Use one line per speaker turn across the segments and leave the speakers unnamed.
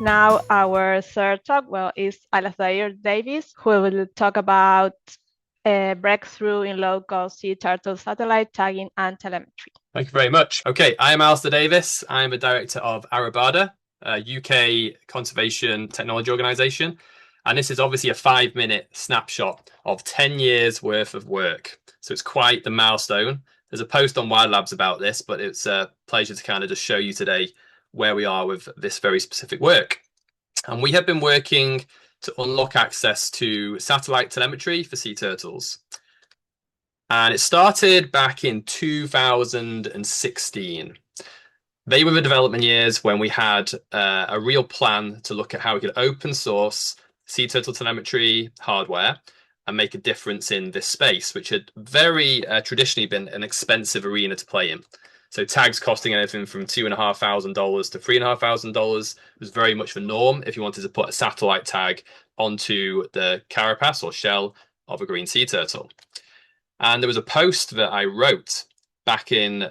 Now our third talk, is Alasdair Davies, who will talk about a breakthrough in low-cost sea turtle satellite tagging and telemetry.
Thank you very much. Okay, I am Alasdair Davies. I am a director of Arabada, a UK conservation technology organisation. And this is obviously a 5-minute snapshot of 10 years worth of work. So it's quite the milestone. There's a post on WILDLABS about this, but it's a pleasure to kind of just show you today where we are with this very specific work. And we have been working to unlock access to satellite telemetry for sea turtles. And it started back in 2016. They were the development years when we had a real plan to look at how we could open source sea turtle telemetry hardware and make a difference in this space, which had very traditionally been an expensive arena to play in. So tags costing anything from $2,500 to $3,500 was very much the norm if you wanted to put a satellite tag onto the carapace or shell of a green sea turtle. And there was a post that I wrote back in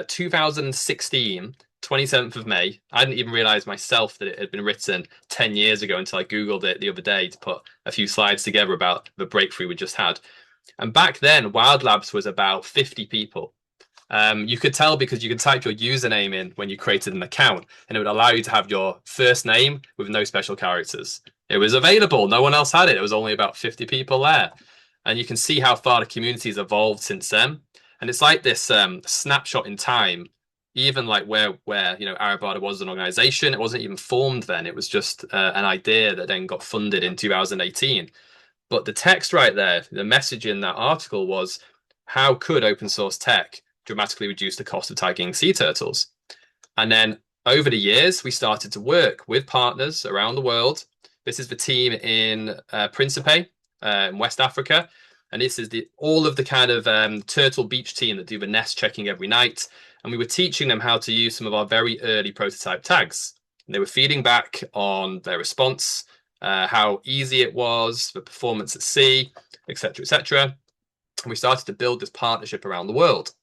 2016, 27th of May. I didn't even realize myself that it had been written 10 years ago until I Googled it the other day to put a few slides together about the breakthrough we just had. And back then, WILDLABS was about 50 people. You could tell because you could type your username in when you created an account, and it would allow you to have your first name with no special characters. It was available. No one else had it. It was only about 50 people there. And you can see how far the community has evolved since then. And it's like this snapshot in time, even like where Arabada was an organization. It wasn't even formed then. It was just an idea that then got funded in 2018. But the text right there, the message in that article was, how could open source tech dramatically reduce the cost of tagging sea turtles? And then over the years, we started to work with partners around the world. This is the team in Principe, in West Africa. And this is all of the kind of turtle beach team that do the nest checking every night. And we were teaching them how to use some of our very early prototype tags. And they were feeding back on their response, how easy it was, the performance at sea, etc., etc. And we started to build this partnership around the world.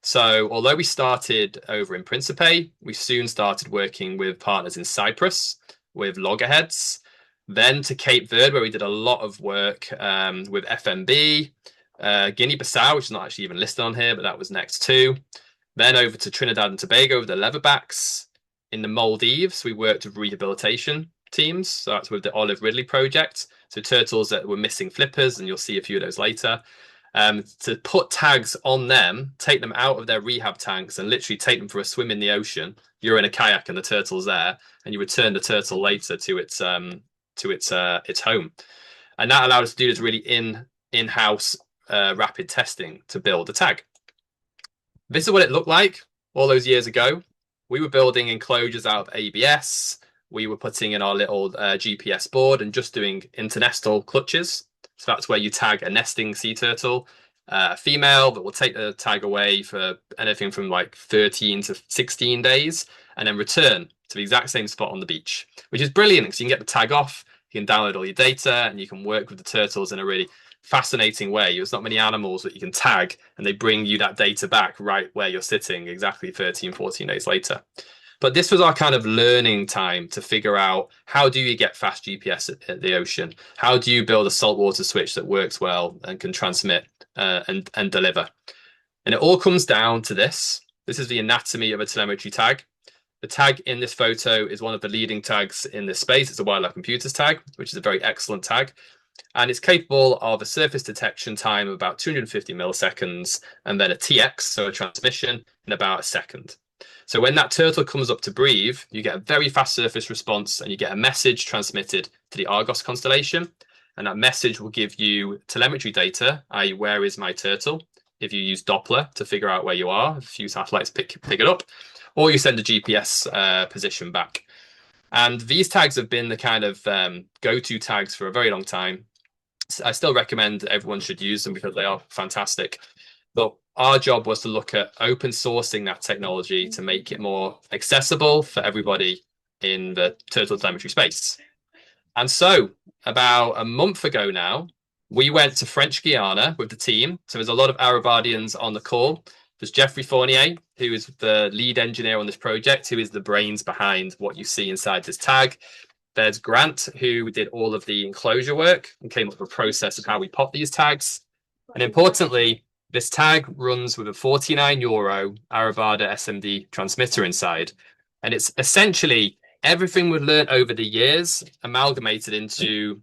So although we started over in Principe, we soon started working with partners in Cyprus, with loggerheads, then to Cape Verde, where we did a lot of work with FMB, Guinea-Bissau, which is not actually even listed on here, but that was next too. Then over to Trinidad and Tobago with the leatherbacks. In the Maldives, we worked with rehabilitation teams. So that's with the Olive Ridley project. So turtles that were missing flippers, and you'll see a few of those later. To put tags on them, take them out of their rehab tanks and literally take them for a swim in the ocean. You're in a kayak and the turtle's there, and you return the turtle later to its home. And that allowed us to do this really in-house rapid testing to build a tag. This is what it looked like all those years ago. We were building enclosures out of ABS. We were putting in our little GPS board and just doing internestal clutches. So that's where you tag a nesting sea turtle, a female that will take the tag away for anything from like 13 to 16 days and then return to the exact same spot on the beach, which is brilliant because you can get the tag off, you can download all your data, and you can work with the turtles in a really fascinating way. There's not many animals that you can tag and they bring you that data back right where you're sitting exactly 13, 14 days later. But this was our kind of learning time to figure out, how do you get fast GPS at the ocean? How do you build a saltwater switch that works well and can transmit and deliver? And it all comes down to this. This is the anatomy of a telemetry tag. The tag in this photo is one of the leading tags in this space. It's a Wildlife Computers tag, which is a very excellent tag. And it's capable of a surface detection time of about 250 milliseconds and then a TX, so a transmission, in about a second. So when that turtle comes up to breathe, you get a very fast surface response and you get a message transmitted to the Argos constellation. And that message will give you telemetry data, i.e. where is my turtle? If you use Doppler to figure out where you are, a few satellites pick it up, or you send a GPS position back. And these tags have been the kind of go-to tags for a very long time. I still recommend everyone should use them because they are fantastic. But our job was to look at open sourcing that technology to make it more accessible for everybody in the turtle telemetry space. And so about a month ago now, we went to French Guiana with the team. So there's a lot of Arabadians on the call. There's Geoffrey Fournier, who is the lead engineer on this project, who is the brains behind what you see inside this tag. There's Grant, who did all of the enclosure work and came up with a process of how we pop these tags. And importantly, this tag runs with a 49 euro Arabada SMD transmitter inside. And it's essentially everything we've learned over the years amalgamated into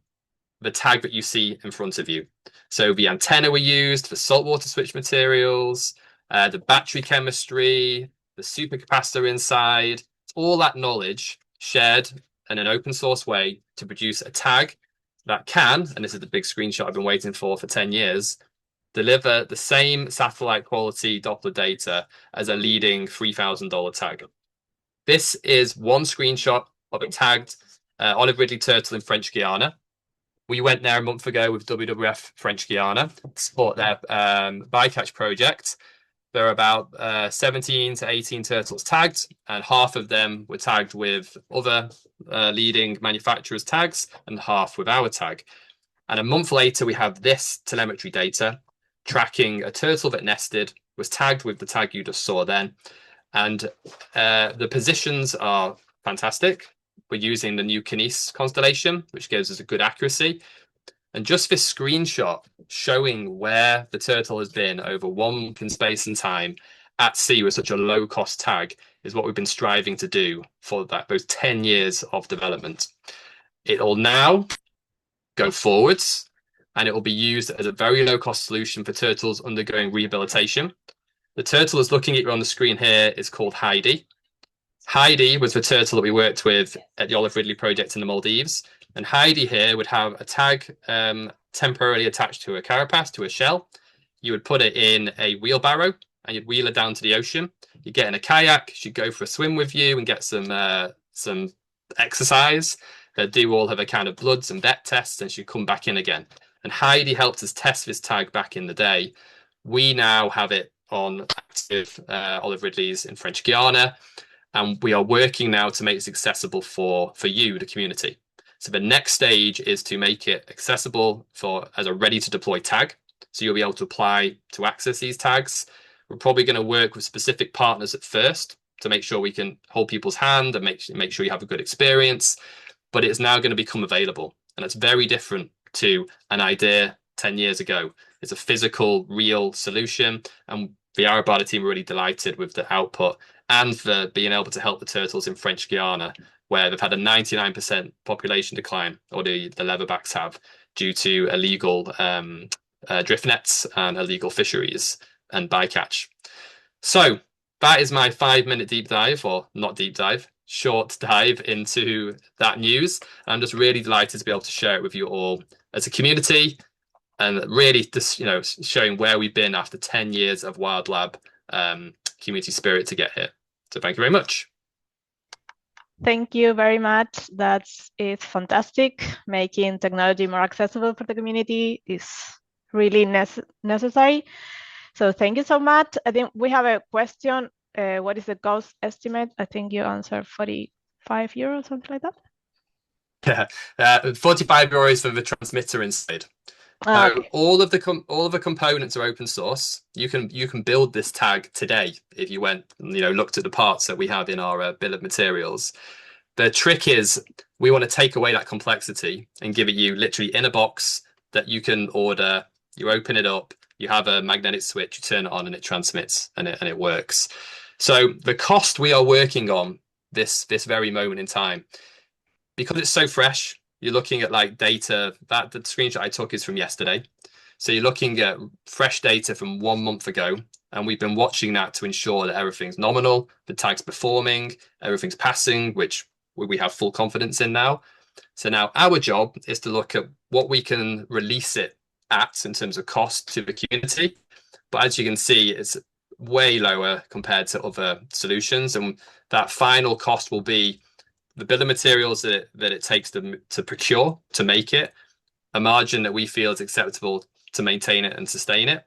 the tag that you see in front of you. So the antenna we used, the saltwater switch materials, the battery chemistry, the supercapacitor inside, all that knowledge shared in an open source way to produce a tag that can, and this is the big screenshot I've been waiting for 10 years, deliver the same satellite quality Doppler data as a leading $3,000 tag. This is one screenshot of a tagged olive ridley turtle in French Guiana. We went there a month ago with WWF French Guiana to support their bycatch project. There are about 17 to 18 turtles tagged, and half of them were tagged with other leading manufacturers' tags and half with our tag. And a month later, we have this telemetry data tracking a turtle that nested, was tagged with the tag you just saw then. And the positions are fantastic. We're using the new Canis constellation, which gives us a good accuracy. And just this screenshot showing where the turtle has been over one month in space and time at sea with such a low cost tag is what we've been striving to do for those 10 years of development. It'll now go forwards, and it will be used as a very low cost solution for turtles undergoing rehabilitation. The turtle that's looking at you on the screen here is called Heidi. Heidi was the turtle that we worked with at the Olive Ridley project in the Maldives. And Heidi here would have a tag temporarily attached to a carapace, to a shell. You would put it in a wheelbarrow and you'd wheel it down to the ocean. You'd get in a kayak, she'd go for a swim with you and get some exercise. They'd do all of her kind of bloods and vet tests, and she'd come back in again. And Heidi helped us test this tag back in the day. We now have it on active Olive Ridleys in French Guiana, and we are working now to make this accessible for you, the community. So the next stage is to make it accessible as a ready to deploy tag. So you'll be able to apply to access these tags. We're probably going to work with specific partners at first to make sure we can hold people's hand and make sure you have a good experience. But it's now going to become available. And it's very different to an idea 10 years ago. It's a physical, real solution. And the Arabada team are really delighted with the output and for being able to help the turtles in French Guiana, where they've had a 99% population decline, or the leatherbacks have, due to illegal drift nets and illegal fisheries and bycatch. So that is my 5-minute deep dive, or not deep dive, short dive into that news. I'm just really delighted to be able to share it with you all as a community, and really just showing where we've been after 10 years of WildLab community spirit to get here. So thank you very much.
Thank you very much. It's fantastic. Making technology more accessible for the community is really necessary. So thank you so much. I think we have a question. What is the cost estimate? I think you answered 45 euros, something like that.
Yeah, 45 euros for the transmitter inside. Okay. All of the components are open source. You can build this tag today if you went looked at the parts that we have in our bill of materials. The trick is we want to take away that complexity and give it you literally in a box that you can order. You open it up, you have a magnetic switch, you turn it on, and it transmits and it works. So the cost we are working on this very moment in time, because it's so fresh. You're looking at like data that the screenshot I took is from yesterday. So you're looking at fresh data from 1 month ago. And we've been watching that to ensure that everything's nominal, the tag's performing, everything's passing, which we have full confidence in now. So now our job is to look at what we can release it at in terms of cost to the community. But as you can see, it's way lower compared to other solutions. And that final cost will be the bill of materials that it takes to procure, to make it, a margin that we feel is acceptable to maintain it and sustain it.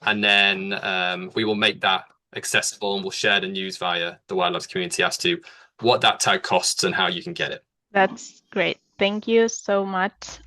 And then we will make that accessible, and we'll share the news via the WildLabs community as to what that tag costs and how you can get it.
That's great. Thank you so much.